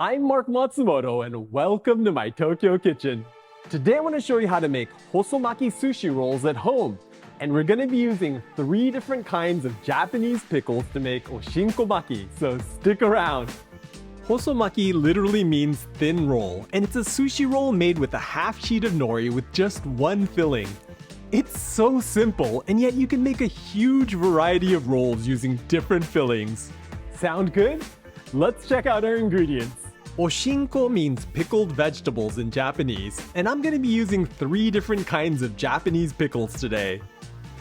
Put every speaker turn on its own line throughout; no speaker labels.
I'm Mark Matsumoto and welcome to my Tokyo kitchen. Today I want to show you how to make Hosomaki Sushi Rolls at home. And we're going to be using 3 different kinds of Japanese pickles to make Oshinko Maki, so stick around. Hosomaki literally means thin roll, and it's a sushi roll made with a half sheet of nori with just one filling. It's so simple, and yet you can make a huge variety of rolls using different fillings. Sound good? Let's check out our ingredients. Oshinko means pickled vegetables in Japanese, and I'm going to be using 3 different kinds of Japanese pickles today.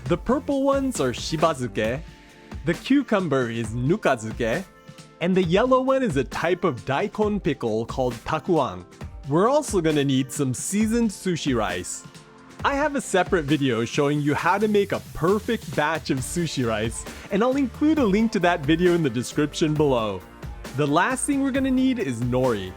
The purple ones are shibazuke, the cucumber is nukazuke, and the yellow one is a type of daikon pickle called takuan. We're also going to need some seasoned sushi rice. I have a separate video showing you how to make a perfect batch of sushi rice, and I'll include a link to that video in the description below. The last thing we're going to need is nori.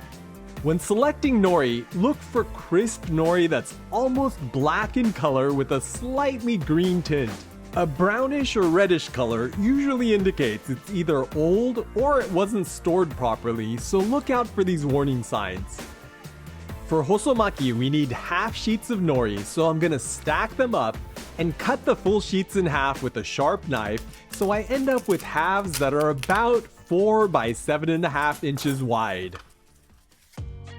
When selecting nori, look for crisp nori that's almost black in color with a slightly green tint. A brownish or reddish color usually indicates it's either old or it wasn't stored properly, so look out for these warning signs. For hosomaki, we need half sheets of nori, so I'm going to stack them up and cut the full sheets in half with a sharp knife, so I end up with halves that are about 4 by 7.5 inches wide.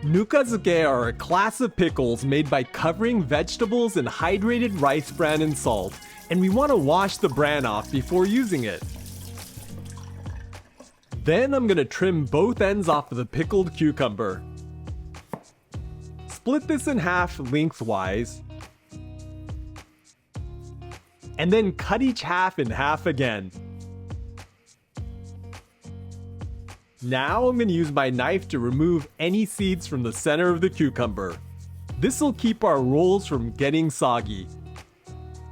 Nukazuke are a class of pickles made by covering vegetables in hydrated rice bran and salt, and we want to wash the bran off before using it. Then I'm going to trim both ends off of the pickled cucumber. Split this in half lengthwise, and then cut each half in half again. Now I'm going to use my knife to remove any seeds from the center of the cucumber. This will keep our rolls from getting soggy.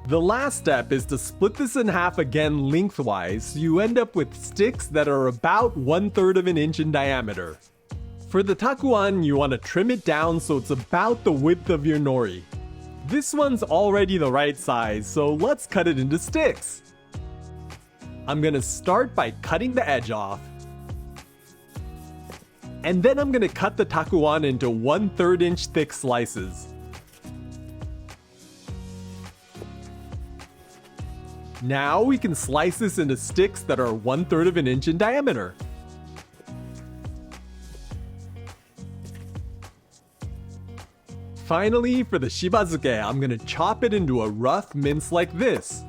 The last step is to split this in half again lengthwise so you end up with sticks that are about 1/3 of an inch in diameter. For the takuan, you want to trim it down so it's about the width of your nori. This one's already the right size, so let's cut it into sticks. I'm going to start by cutting the edge off. And then I'm going to cut the takuan into 1/3 inch thick slices. Now we can slice this into sticks that are 1/3 of an inch in diameter. Finally, for the shibazuke, I'm going to chop it into a rough mince like this.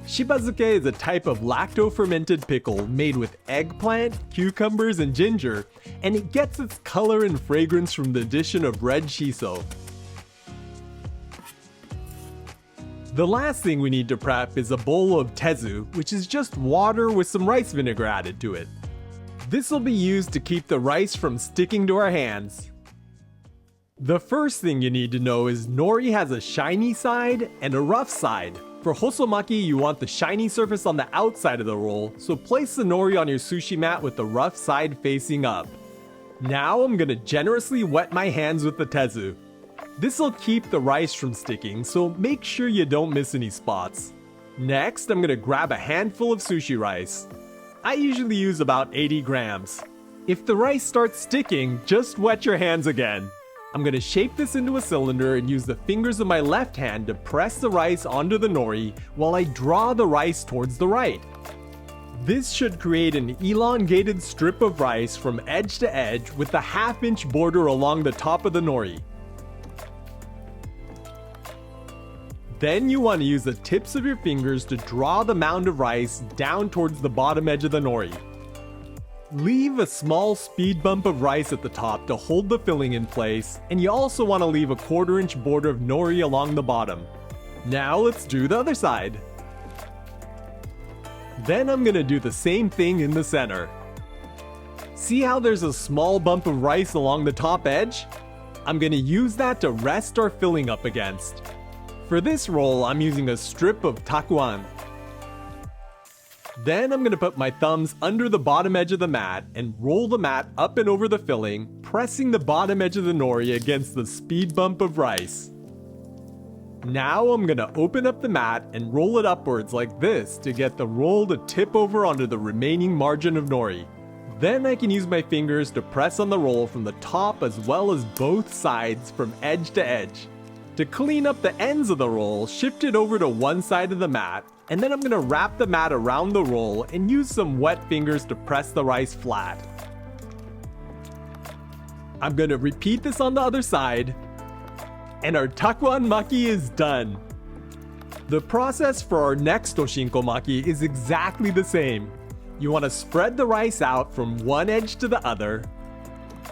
Shibazuke is a type of lacto-fermented pickle made with eggplant, cucumbers, and ginger, and it gets its color and fragrance from the addition of red shiso. The last thing we need to prep is a bowl of tezu, which is just water with some rice vinegar added to it. This will be used to keep the rice from sticking to our hands. The first thing you need to know is nori has a shiny side and a rough side. For hosomaki, you want the shiny surface on the outside of the roll, so place the nori on your sushi mat with the rough side facing up. Now I'm going to generously wet my hands with the tezu. This will keep the rice from sticking, so make sure you don't miss any spots. Next, I'm going to grab a handful of sushi rice. I usually use about 80 grams. If the rice starts sticking, just wet your hands again. I'm going to shape this into a cylinder and use the fingers of my left hand to press the rice onto the nori while I draw the rice towards the right. This should create an elongated strip of rice from edge to edge with a 1/2 inch border along the top of the nori. Then you want to use the tips of your fingers to draw the mound of rice down towards the bottom edge of the nori. Leave a small speed bump of rice at the top to hold the filling in place, and you also want to leave a 1/4 inch border of nori along the bottom. Now let's do the other side. Then I'm going to do the same thing in the center. See how there's a small bump of rice along the top edge? I'm going to use that to rest our filling up against. For this roll, I'm using a strip of takuan. Then I'm going to put my thumbs under the bottom edge of the mat and roll the mat up and over the filling, pressing the bottom edge of the nori against the speed bump of rice. Now I'm going to open up the mat and roll it upwards like this to get the roll to tip over onto the remaining margin of nori. Then I can use my fingers to press on the roll from the top as well as both sides from edge to edge. To clean up the ends of the roll, shift it over to one side of the mat, and then I'm gonna wrap the mat around the roll and use some wet fingers to press the rice flat. I'm gonna repeat this on the other side, and our Takuan Maki is done. The process for our next Oshinko Maki is exactly the same. You want to spread the rice out from one edge to the other,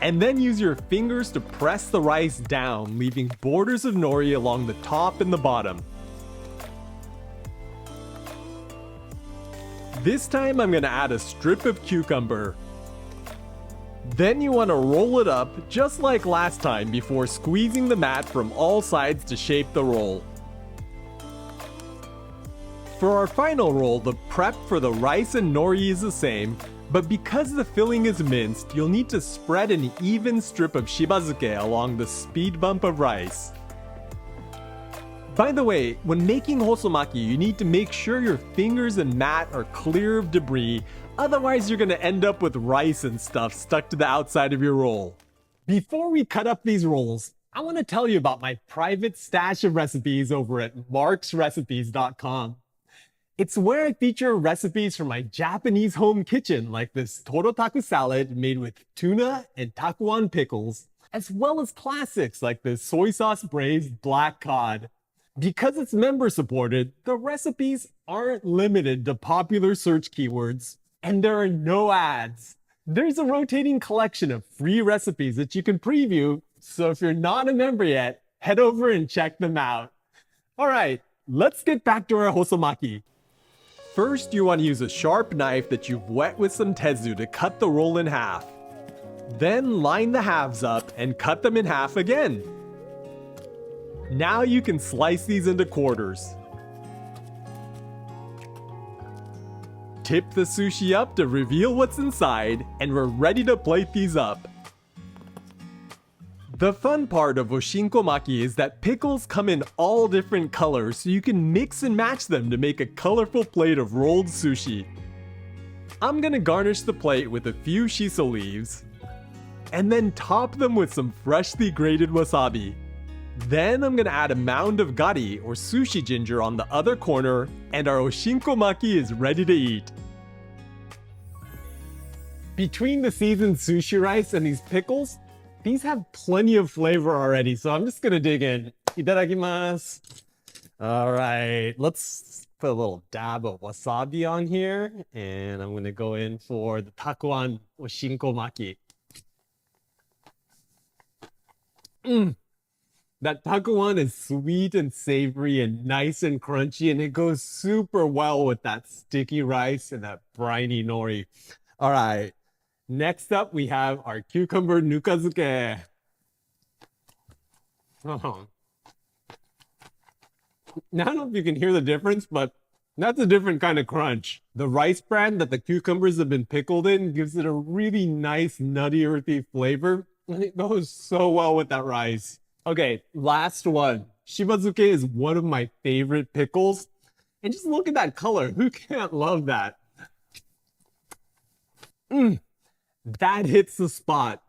and then use your fingers to press the rice down, leaving borders of nori along the top and the bottom. This time I'm going to add a strip of cucumber. Then you want to roll it up just like last time before squeezing the mat from all sides to shape the roll. For our final roll, the prep for the rice and nori is the same, but because the filling is minced, you'll need to spread an even strip of shibazuke along the speed bump of rice. By the way, when making hosomaki, you need to make sure your fingers and mat are clear of debris, otherwise you're going to end up with rice and stuff stuck to the outside of your roll. Before we cut up these rolls, I want to tell you about my private stash of recipes over at marksrecipes.com. It's where I feature recipes from my Japanese home kitchen, like this torotaku salad made with tuna and takuan pickles, as well as classics like this soy sauce braised black cod. Because it's member supported, the recipes aren't limited to popular search keywords, and there are no ads. There's a rotating collection of free recipes that you can preview, so if you're not a member yet, head over and check them out. All right, let's get back to our hosomaki. First, you want to use a sharp knife that you've wet with some tezu to cut the roll in half. Then line the halves up and cut them in half again. Now you can slice these into quarters. Tip the sushi up to reveal what's inside, and we're ready to plate these up. The fun part of Oshinko Maki is that pickles come in all different colors, so you can mix and match them to make a colorful plate of rolled sushi. I'm gonna garnish the plate with a few shiso leaves, and then top them with some freshly grated wasabi. Then I'm gonna add a mound of gari or sushi ginger on the other corner, and our Oshinko Maki is ready to eat. Between the seasoned sushi rice and these pickles, these have plenty of flavor already, so I'm just gonna dig in. Itadakimasu. All right, let's put a little dab of wasabi on here, and I'm gonna go in for the takuan Oshinko Maki. That takuan is sweet and savory and nice and crunchy, and it goes super well with that sticky rice and that briny nori. All right, next up we have our cucumber nukazuke. Oh. Now, I don't know if you can hear the difference, but that's a different kind of crunch. The rice bran that the cucumbers have been pickled in gives it a really nice nutty earthy flavor, and it goes so well with that rice. Okay, last one. Shibazuke is one of my favorite pickles. And just look at that color. Who can't love that? That hits the spot.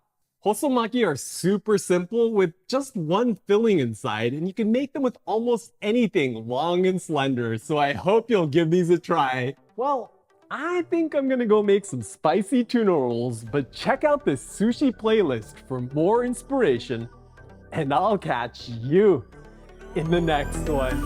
Hosomaki are super simple with just one filling inside, and you can make them with almost anything long and slender. So I hope you'll give these a try. Well, I think I'm gonna go make some spicy tuna rolls, but check out this sushi playlist for more inspiration. And I'll catch you in the next one.